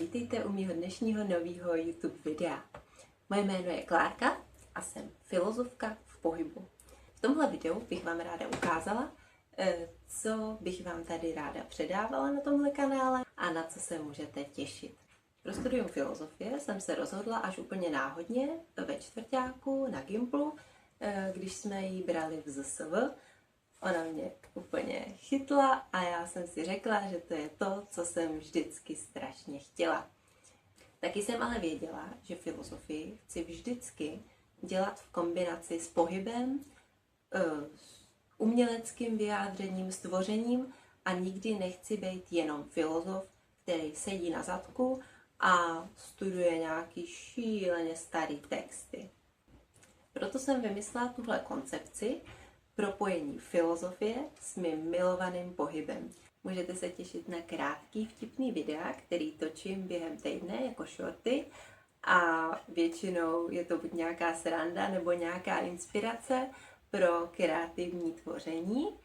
vítejte u mého dnešního nového YouTube videa. Moje jméno je Klárka a jsem filozofka v pohybu. V tomhle videu bych vám ráda ukázala, co bych vám tady ráda předávala na tomhle kanále a na co se můžete těšit. Pro studium filozofie jsem se rozhodla až úplně náhodně ve čtvrťáku na Gimplu, když jsme ji brali v ZSV. Ona mě úplně chytla a já jsem si řekla, že to je to, co jsem vždycky strašně chtěla. Taky jsem ale věděla, že filozofii chci vždycky dělat v kombinaci s pohybem, s uměleckým vyjádřením, s tvořením a nikdy nechci být jenom filozof, který sedí na zadku a studuje nějaký šíleně starý texty. Proto jsem vymyslela tuhle koncepci propojení filozofie s mým milovaným pohybem. Můžete se těšit na krátký vtipný videa, který točím během týdne jako shorty a většinou je to buď nějaká sranda nebo nějaká inspirace pro kreativní tvoření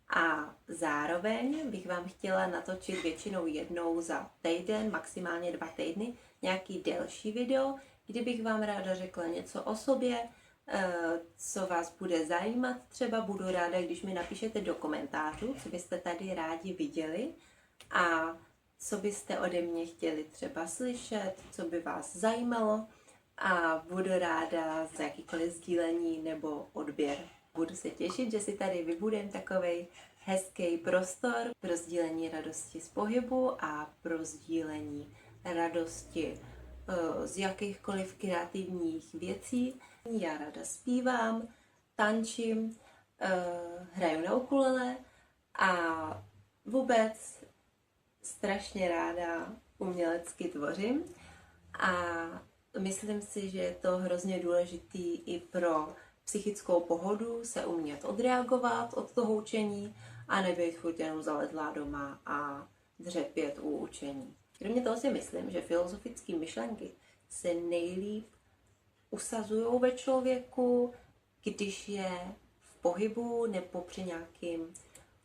a zároveň bych vám chtěla natočit většinou jednou za týden, maximálně 2 týdny, nějaký delší video, kdy bych vám ráda řekla něco o sobě, co vás bude zajímat. Třeba budu ráda, když mi napíšete do komentářů, co byste tady rádi viděli a co byste ode mě chtěli třeba slyšet, co by vás zajímalo a budu ráda za jakýkoliv sdílení nebo odběr. Budu se těšit, že si tady vybudem takovej hezký prostor pro sdílení radosti z pohybu a pro sdílení radosti z jakýchkoliv kreativních věcí. Já ráda zpívám, tančím, hraju na ukulele a vůbec strašně ráda umělecky tvořím a myslím si, že je to hrozně důležitý i pro psychickou pohodu se umět odreagovat od toho učení a nebýt furt jenom zalezlá doma a dřepět u učení. Kromě toho si myslím, že filozofické myšlenky se nejlíp usazují ve člověku, když je v pohybu nebo při nějakým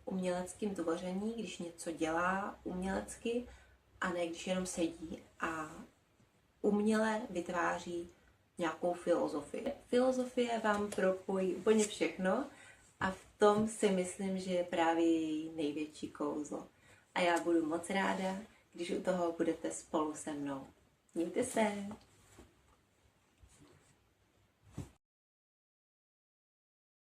uměleckém tvoření, když něco dělá umělecky a ne když jenom sedí a uměle vytváří nějakou filozofii. Filozofie vám propojí úplně všechno a v tom si myslím, že je právě její největší kouzlo. A já budu moc ráda, když u toho budete spolu se mnou. Mějte se!